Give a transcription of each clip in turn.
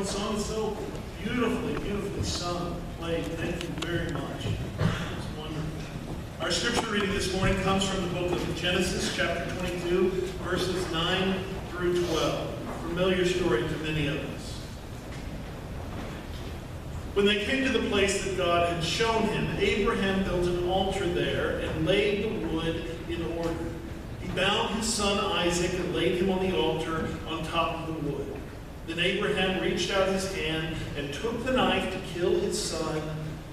song is so beautifully sung, played. Thank you very much. It's wonderful. Our scripture reading this morning comes from the book of Genesis, chapter 22, verses 9 through 12. A familiar story to many of us. When they came to the place that God had shown him, Abraham built an altar there and laid the wood in order. He bound his son Isaac and laid him on the altar on top of the wood. Then Abraham reached out his hand and took the knife to kill his son.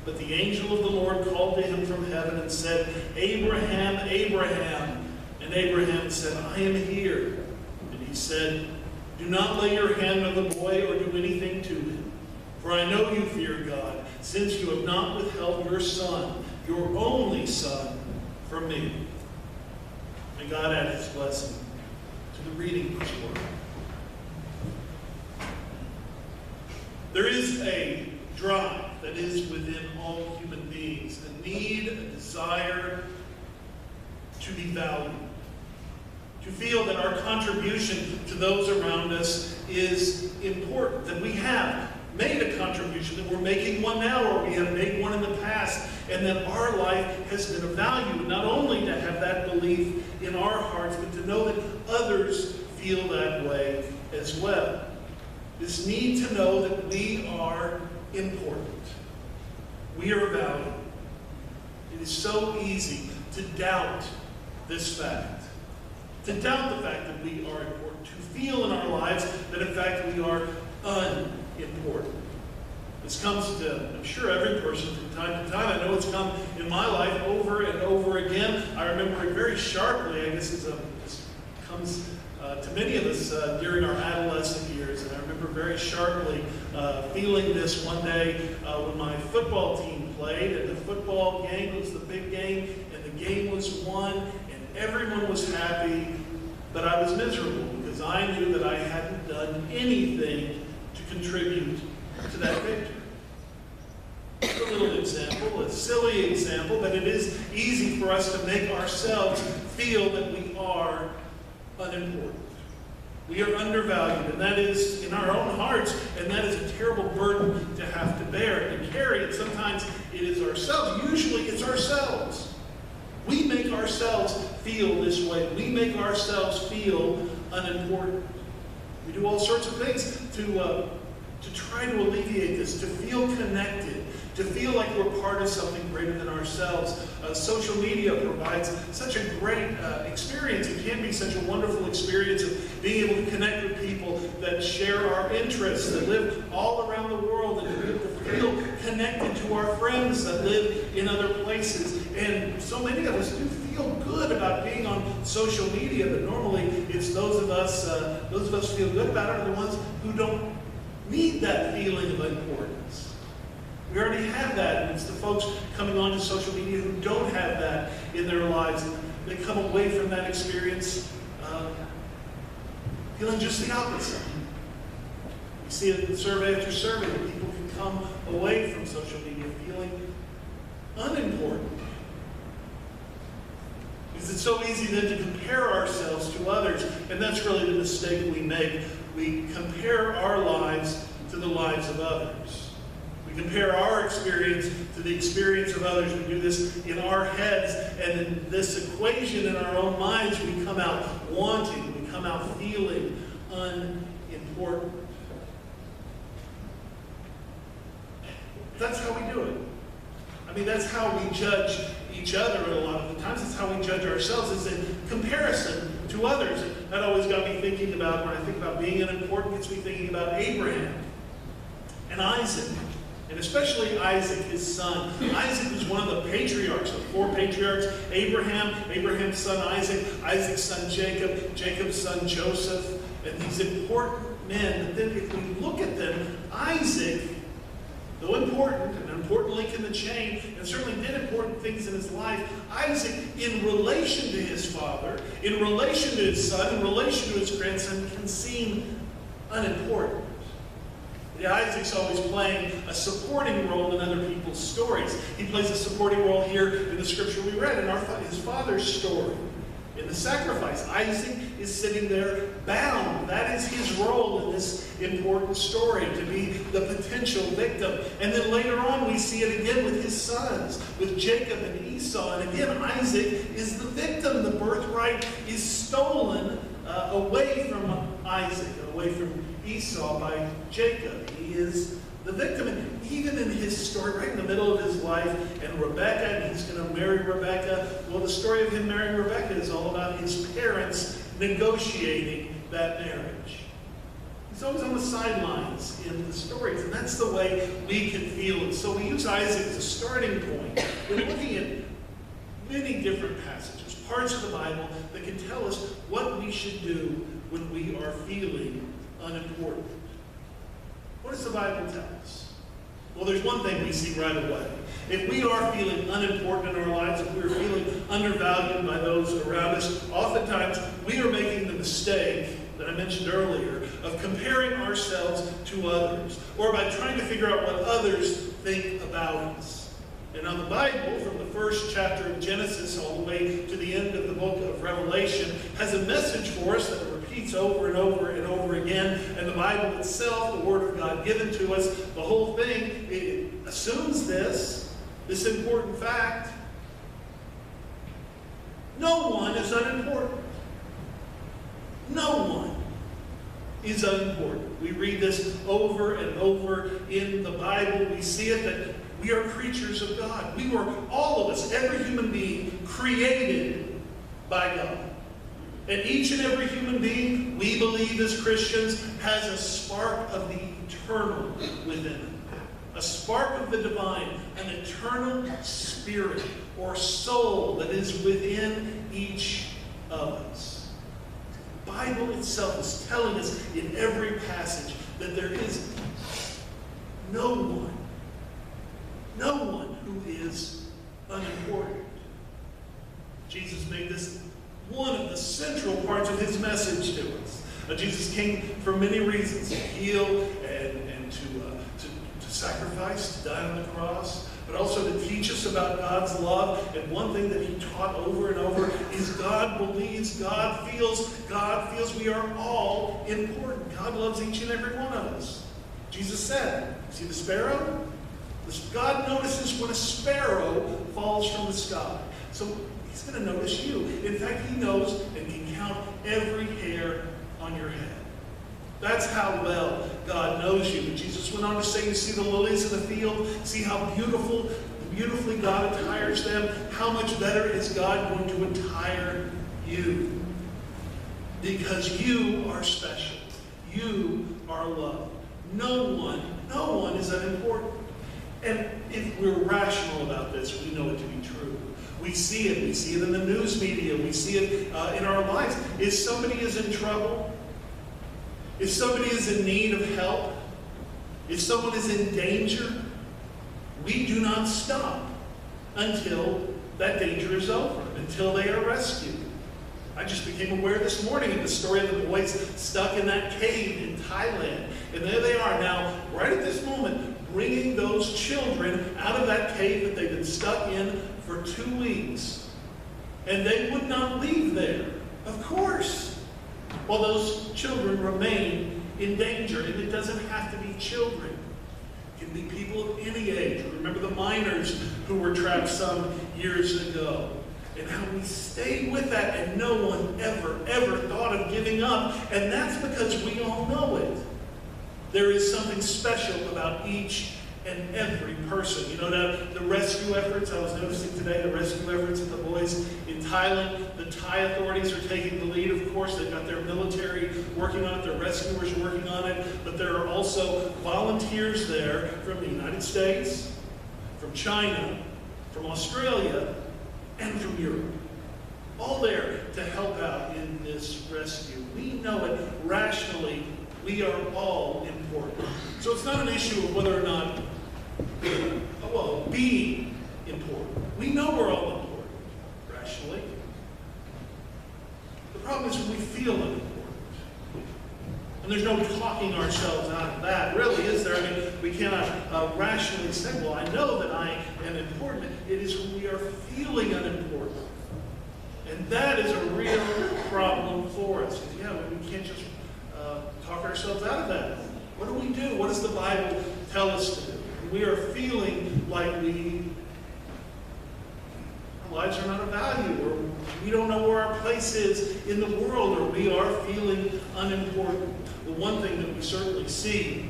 But the angel of the Lord called to him from heaven and said, "Abraham, Abraham." And Abraham said, "I am here." And he said, "Do not lay your hand on the boy or do anything to him. For I know you fear God, since you have not withheld your son, your only son, from me." May God add his blessing to the reading of his word. There is a drive that is within all human beings, a need, a desire to be valued, to feel that our contribution to those around us is important, that we have made a contribution, that we're making one now or we have made one in the past, and that our life has been of value. And not only to have that belief in our hearts, but to know that others feel that way as well. This need to know that we are important. We are valued. It is so easy to doubt this fact. To doubt the fact that we are important. To feel in our lives that in fact we are unimportant. This comes to, I'm sure, every person from time to time. I know it's come in my life over and over again. I remember it very sharply. I guess this comes to many of us during our adolescent years. And I remember very sharply feeling this one day when my football team played. And the football game was the big game. And the game was won. And everyone was happy. But I was miserable because I knew that I hadn't done anything to contribute to that victory. It's a little example, a silly example, but it is easy for us to make ourselves feel that we are unimportant. We are undervalued, and that is in our own hearts, and that is a terrible burden to have to bear and to carry. And sometimes it is ourselves. Usually it's ourselves. We make ourselves feel this way. We make ourselves feel unimportant. We do all sorts of things to try to alleviate this, to feel connected, to feel like we're part of something greater than ourselves. Social media provides such a great experience. It can be such a wonderful experience of being able to connect with people that share our interests, that live all around the world, and to be able to feel connected to our friends that live in other places. And so many of us do feel good about being on social media, but normally it's those of us who feel good about it are the ones who don't need that feeling of importance. We already have that, and it's the folks coming onto social media who don't have that in their lives. They come away from that experience feeling just the opposite. We see it in survey after survey that people can come away from social media feeling unimportant. Because it's so easy then to compare ourselves to others, and that's really the mistake we make. We compare our lives to the lives of others. We compare our experience to the experience of others. We do this in our heads, and in this equation in our own minds, we come out wanting, we come out feeling unimportant. That's how we do it. I mean, that's how we judge each other a lot of the times. That's how we judge ourselves, is in comparison to others. That always got me thinking about, when I think about being unimportant, gets me thinking about Abraham and Isaac. And especially Isaac, his son. Isaac was one of the patriarchs, the four patriarchs. Abraham, Abraham's son Isaac, Isaac's son Jacob, Jacob's son Joseph, and these important men. But then if we look at them, Isaac, though important, an important link in the chain, and certainly did important things in his life, Isaac, in relation to his father, in relation to his son, in relation to his grandson, can seem unimportant. Isaac's always playing a supporting role in other people's stories. He plays a supporting role here in the scripture we read in his father's story. in the sacrifice. Isaac is sitting there bound. That is his role in this important story, to be the potential victim. And then later on we see it again with his sons, with Jacob and Esau. And again, Isaac is the victim. The birthright is stolen away from Isaac, away from Esau by Jacob. He is the victim. And even in his story, right in the middle of his life, and Rebekah, and he's going to marry Rebekah. Well, the story of him marrying Rebekah is all about his parents negotiating that marriage. He's always on the sidelines in the stories, and that's the way we can feel it. So we use Isaac as a starting point. We're looking at many different passages, parts of the Bible that can tell us what we should do when we are feeling unimportant. What does the Bible tell us? Well, there's one thing we see right away. If we are feeling unimportant in our lives, if we're feeling undervalued by those around us, oftentimes we are making the mistake that I mentioned earlier of comparing ourselves to others, or by trying to figure out what others think about us. And on the Bible, from the first chapter of Genesis all the way to the end of the book of Revelation, has a message for us that repeats over and over and over again. And the Bible itself, the Word of God given to us, the whole thing, it assumes this important fact. No one is unimportant. No one is unimportant. We read this over and over in the Bible. We see it that we are creatures of God. We were, all of us, every human being, created by God. And each and every human being, we believe as Christians, has a spark of the eternal within it. A spark of the divine, an eternal spirit or soul that is within each of us. The Bible itself is telling us in every passage that there is no one who is unimportant. Jesus made this one of the central parts of his message to us. Jesus came for many reasons: to heal and to sacrifice, to die on the cross, but also to teach us about God's love. And one thing that he taught over and over is God believes, God feels we are all important. God loves each and every one of us. Jesus said, see the sparrow? God notices when a sparrow falls from the sky. So he's going to notice you. In fact, he knows and can count every hair on your head. That's how well God knows you. And Jesus went on to say, you see the lilies of the field? See how beautifully God attires them? How much better is God going to attire you? Because you are special. You are loved. No one is unimportant. And if we're rational about this, we know it to be true. We see it. We see it in the news media. We see it in our lives. If somebody is in trouble, if somebody is in need of help, if someone is in danger, we do not stop until that danger is over, until they are rescued. I just became aware this morning of the story of the boys stuck in that cave in Thailand. And there they are now, right at this moment, bringing those children out of that cave that they've been stuck in for 2 weeks. And they would not leave there, of course, while those children remain in danger. And it doesn't have to be children. It can be people of any age. Remember the miners who were trapped some years ago. And how we stayed with that, and no one ever thought of giving up. And that's because we all know it. There is something special about each and every person. You know, the rescue efforts, I was noticing today, the rescue efforts of the boys in Thailand, the Thai authorities are taking the lead, of course. They've got their military working on it, their rescuers working on it, but there are also volunteers there from the United States, from China, from Australia, and from Europe. All there to help out in this rescue. We know it rationally. We are all important. So it's not an issue of whether or not, being important. We know we're all important, rationally. The problem is when we feel unimportant. And there's no talking ourselves out of that, really, is there? I mean, we cannot rationally say, well, I know that I am important. It is when we are feeling unimportant And that is a real problem for us. Yeah, we can't just talk ourselves out of that. What do we do? What does the Bible tell us to do? We are feeling like our lives are not of value, or we don't know where our place is in the world, or we are feeling unimportant. The one thing that we certainly see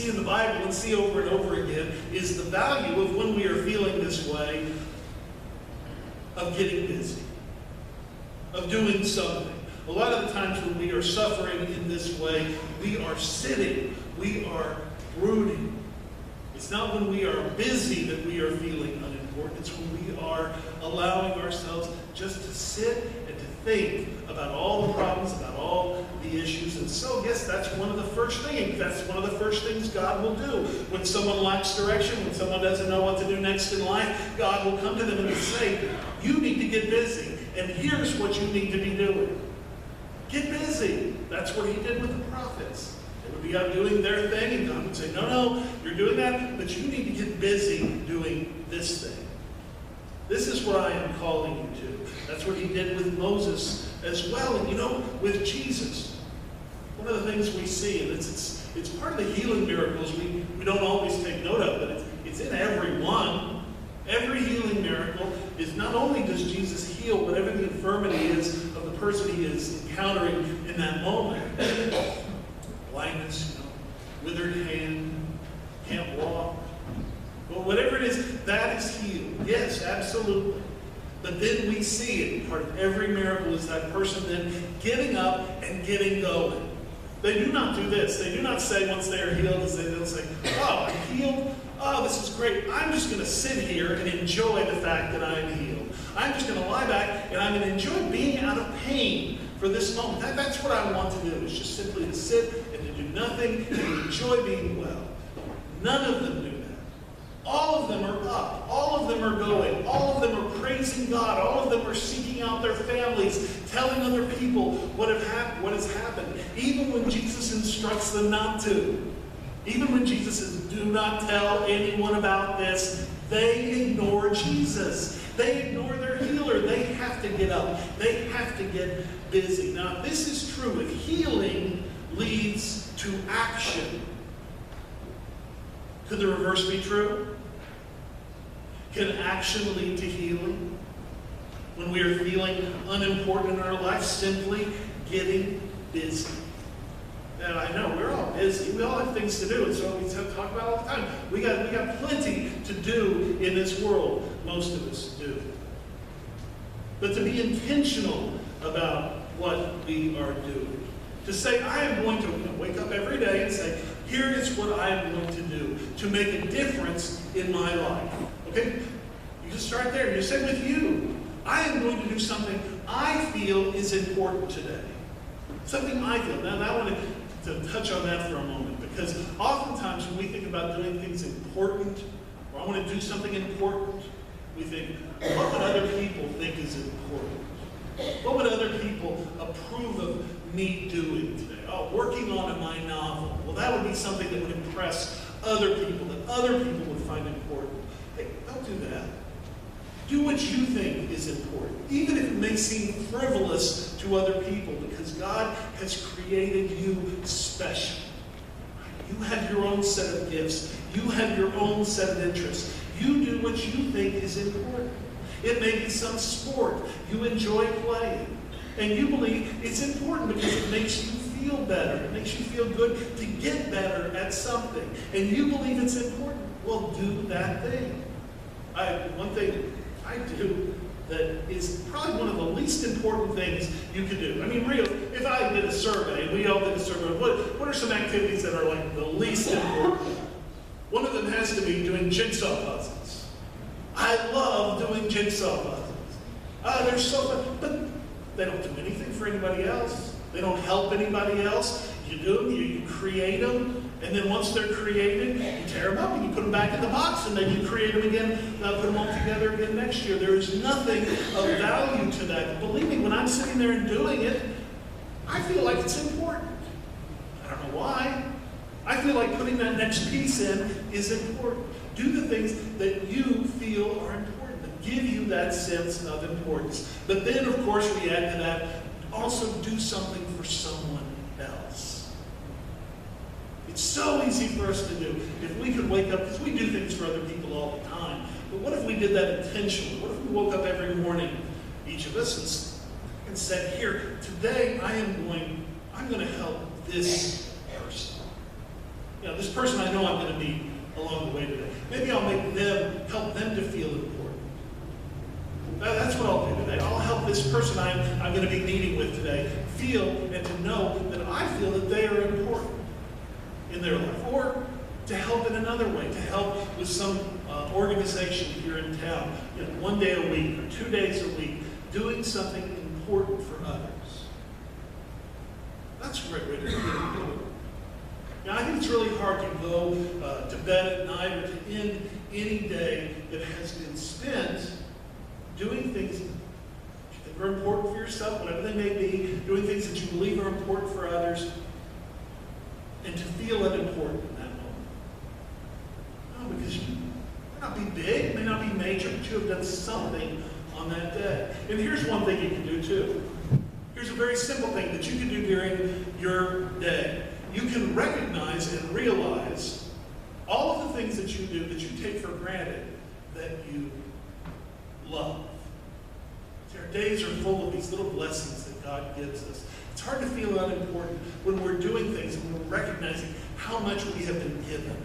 in the Bible and see over and over again is the value of when we are feeling this way, of getting busy, of doing something. A lot of the times when we are suffering in this way, we are sitting, we are brooding. It's not when we are busy that we are feeling unimportant. It's when we are allowing ourselves just to sit and to think about all the problems, about all the issues. And so, yes, that's one of the first things. That's one of the first things God will do. When someone lacks direction, when someone doesn't know what to do next in life, God will come to them and say, you need to get busy, and here's what you need to be doing. Get busy. That's what he did with the prophets. They would be out doing their thing, and God would say, no, you're doing that, but you need to get busy doing this thing. This is what I am calling you to. That's what he did with Moses as well. And with Jesus, one of the things we see, and it's part of the healing miracles we don't always take note of, but it's in every one. Every healing miracle is not only does Jesus heal whatever the infirmity is of the person he is encountering in that moment. Blindness, withered hand, can't walk. Well, whatever it is, that is healed. Yes, absolutely. But then we see it. Part of every miracle is that person then getting up and getting going. They do not do this. They do not say once they are healed, they don't say, oh, I'm healed. Oh, this is great. I'm just going to sit here and enjoy the fact that I am healed. I'm just going to lie back and I'm going to enjoy being out of pain for this moment. That's what I want to do, is just simply to sit and to do nothing and to enjoy being well. None of them do that. All of them are up. All of them are going. All of them are praising God. All of them are seeking out their families, telling other people what has happened. Even when Jesus instructs them not to. Even when Jesus says, do not tell anyone about this, they ignore Jesus. They ignore their healer. They have to get up. They have to get busy. Now, if this is true, if healing leads to action, could the reverse be true? Can action lead to healing? When we are feeling unimportant in our life, simply getting busy. And I know we're all busy. We all have things to do, and so we talk about it all the time. We got plenty to do in this world. Most of us do. But to be intentional about what we are doing. To say, I am going to wake up every day and say, here is what I am going to do to make a difference in my life. Okay? You just start there. You say with you, I am going to do something I feel is important today. Something I feel. Now I want to touch on that for a moment, because oftentimes when we think about doing things important, or I want to do something important, we think, what would other people think is important? What would other people approve of me doing today? Oh, working on my novel. Well, that would be something that would impress other people, that other people would find important. Hey, don't do that. Do what you think is important, even if it may seem frivolous to other people, because God has created you special. You have your own set of gifts. You have your own set of interests. You do what you think is important. It may be some sport you enjoy playing, and you believe it's important because it makes you feel better. It makes you feel good to get better at something, and you believe it's important. Well, do that thing. One thing I do that is probably one of the least important things you could do. I mean, if I did a survey, and we all did a survey, what are some activities that are like the least important? One of them has to be doing jigsaw puzzles. I love doing jigsaw puzzles. They're so fun, but they don't do anything for anybody else. They don't help anybody else. You do them, you create them, and then once they're created, you tear them up and you put them back in the box, and then you create them again, put them all together again next year. There is nothing of value to that. Believe me, when I'm sitting there and doing it, I feel like it's important. I don't know why. I feel like putting that next piece in is important. Do the things that you feel are important. But give you that sense of importance. But then, of course, we add to that, also do something for someone else. It's so easy for us to do. If we could wake up, because we do things for other people all the time, but what if we did that intentionally? What if we woke up every morning, each of us, and said, here, today I'm going to help this person. This person I know I'm going to meet along the way today. Maybe I'll help them to feel important. That's what I'll do today. I'll help this person I'm going to be meeting with today feel and to know that I feel that they are important in their life. Or to help in another way, to help with some organization here in town, 1 day a week or 2 days a week, doing something important for others. That's a great way to do it. I think it's really hard to go to bed at night or to end any day that has been spent doing things that are important for yourself, whatever they may be, doing things that you believe are important for others, and to feel unimportant in that moment. No, because you may not be big, it may not be major, but you have done something on that day. And here's one thing you can do too. Here's a very simple thing that you can do during your day. You can recognize and realize all of the things that you do that you take for granted that you love. Our days are full of these little blessings that God gives us. It's hard to feel unimportant when we're doing things and we're recognizing how much we have been given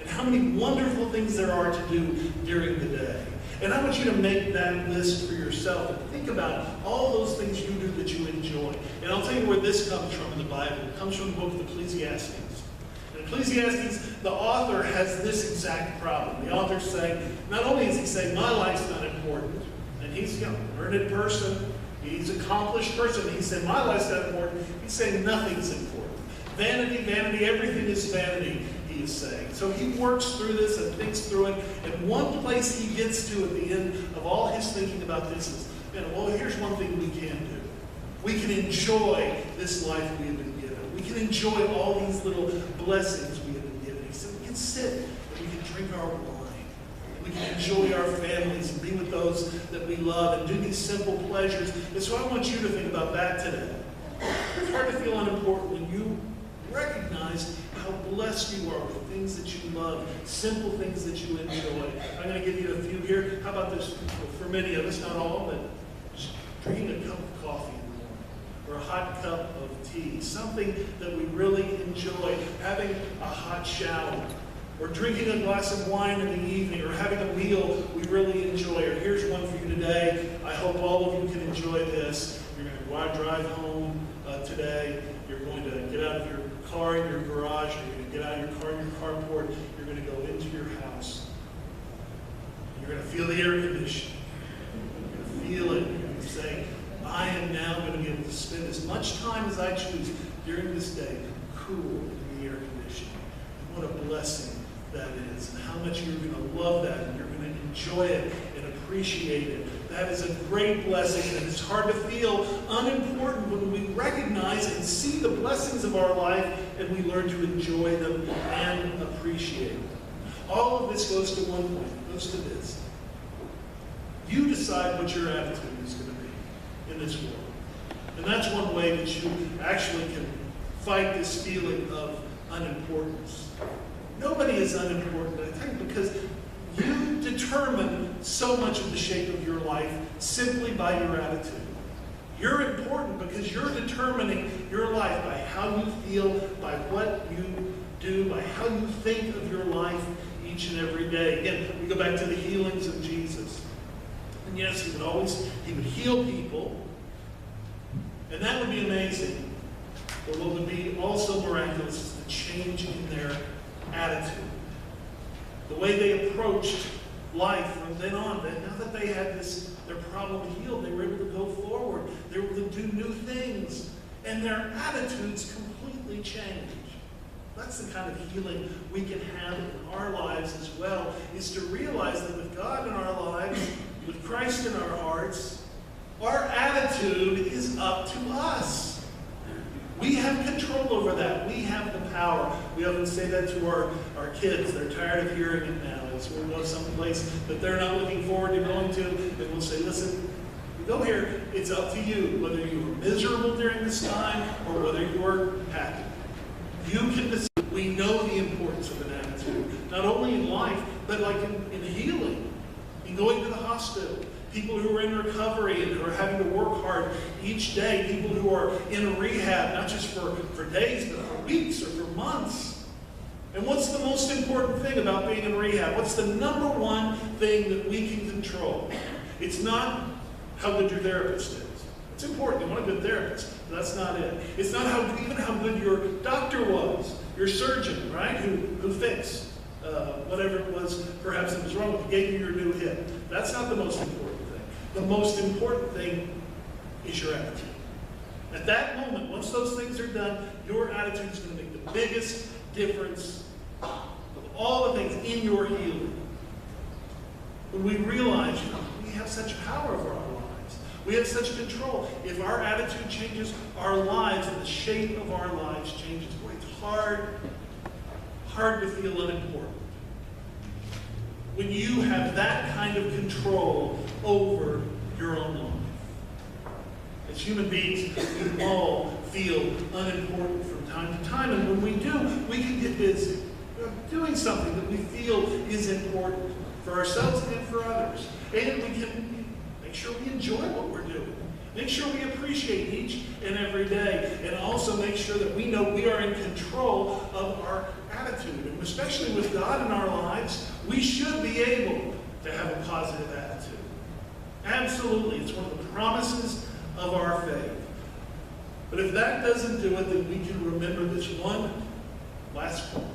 and how many wonderful things there are to do during the day. And I want you to make that list for yourself and think about all those things you do that you enjoy. And I'll tell you where this comes from in the Bible. It comes from the book of Ecclesiastes. In Ecclesiastes, the author has this exact problem. The author's saying, not only is he saying, my life's not important, and he's a learned person, he's an accomplished person, he's saying, my life's not important, he's saying nothing's important. Vanity, vanity, everything is vanity, he is saying. So he works through this and thinks through it, and one place he gets to at the end of all his thinking about this is, well, here's one thing we can do. We can enjoy this life we have been given. We can enjoy all these little blessings we have been given. He said we can sit and we can drink our wine. We can enjoy our families and be with those that we love and do these simple pleasures. And so I want you to think about that today. It's hard to feel unimportant when you recognize how blessed you are with things that you love, simple things that you enjoy. I'm going to give you a few here. How about this? For many of us, not all, but just drinking a cup of coffee in the morning or a hot cup of tea, something that we really enjoy, having a hot shower, or drinking a glass of wine in the evening, or having a meal we really enjoy. Or here's one for you today. I hope all of you can enjoy this. You're going to drive home today. You're going to get out of your car in your garage. You're going to get out of your car in your carport. You're going to go into your house. You're going to feel the air conditioning. You're going to feel it. You're going to say, I am now going to be able to spend as much time as I choose during this day cool in the air conditioning. What a blessing that is, and how much you're going to love that, and you're going to enjoy it and appreciate it. That is a great blessing, and it's hard to feel unimportant when we recognize and see the blessings of our life and we learn to enjoy them and appreciate them. All of this goes to one point. It goes to this. You decide what your attitude is going to be in this world. And that's one way that you actually can fight this feeling of unimportance. Nobody is unimportant, I think, because you determine so much of the shape of your life simply by your attitude. You're important because you're determining your life by how you feel, by what you do, by how you think of your life each and every day. Again, we go back to the healings of Jesus. And yes, he would heal people, and that would be amazing. But what would be also miraculous is the change in their attitude. The way they approached life from then on. Now that they had their problem healed, they were able to go forward. They were able to do new things. And their attitudes completely changed. That's the kind of healing we can have in our lives as well, is to realize that with God in our lives, with Christ in our hearts, our attitude is up to us. We have control over that. We have the power. We often say that to our kids. They're tired of hearing it now. It's we'll go someplace that they're not looking forward to going to, and we'll say, listen, you go here, it's up to you, whether you were miserable during this time or whether you were happy. You can decide. We know the importance of an attitude, not only in life, but like in healing, in going to the hospital. People who are in recovery and who are having to work hard each day. People who are in rehab, not just for days, but for weeks or for months. And what's the most important thing about being in rehab? What's the number one thing that we can control? It's not how good your therapist is. It's important. You want a good therapist. But that's not it. It's not even how good your doctor was, your surgeon, right, who fixed whatever it was perhaps that was wrong with you, gave you your new hip. That's not the most important thing. The most important thing is your attitude. At that moment, once those things are done, your attitude is going to make the biggest difference of all the things in your healing. When we realize, we have such power over our lives. We have such control. If our attitude changes, our lives and the shape of our lives changes. Boy, it's hard to feel unimportant. When you have that kind of control over your own life. As human beings, we all feel unimportant from time to time. And when we do, we can get busy doing something that we feel is important for ourselves and for others. And we can make sure we enjoy what we're doing. Make sure we appreciate each and every day. And also make sure that we know we are in control of our attitude. And especially with God in our lives, we should be able to have a positive attitude. Absolutely. It's one of the promises of our faith. But if that doesn't do it, then we can remember this one last point.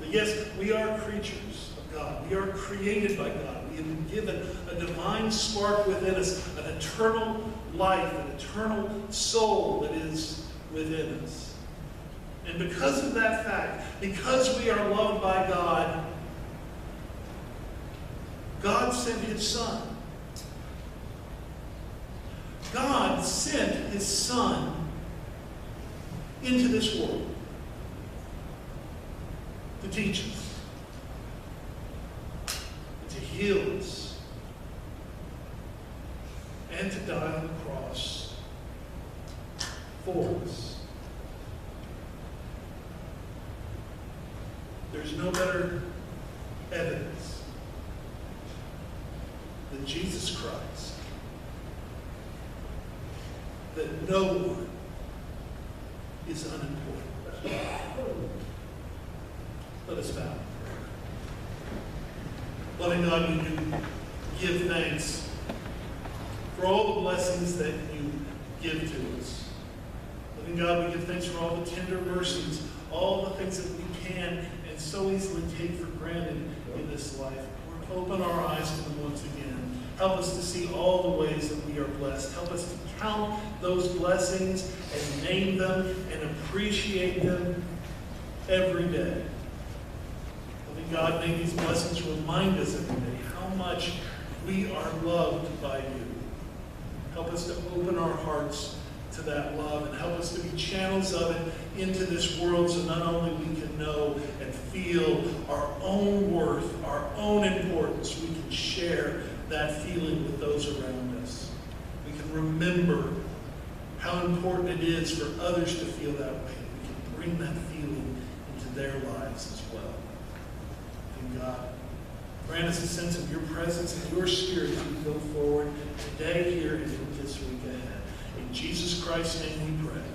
That yes, we are creatures of God. We are created by God. We have been given a divine spark within us, an eternal life, an eternal soul that is within us. And because of that fact, because we are loved by God, God sent His Son. God sent His Son into this world to teach us, to heal us, and to die on the cross for us. There's no better evidence than Jesus Christ that no one is unimportant. Let us bow. Loving God, we do give thanks for all the blessings that you give to us. Loving God, we give thanks for all the tender mercies, all the things that we can and so easily take for granted in this life. Lord, open our eyes to them once again. Help us to see all the ways that we are blessed. Help us to count those blessings and name them and appreciate them every day. Loving God, may these blessings remind us every day how much we are loved by you. Help us to open our hearts to that love and help us to be channels of it into this world so not only we can know and feel our own worth, our own importance, we can share that feeling with those around us. We can remember how important it is for others to feel that way. We can bring that feeling into their lives as well. And God, grant us a sense of your presence and your spirit as we go forward today, here, and this week ahead. In Jesus Christ's name we pray.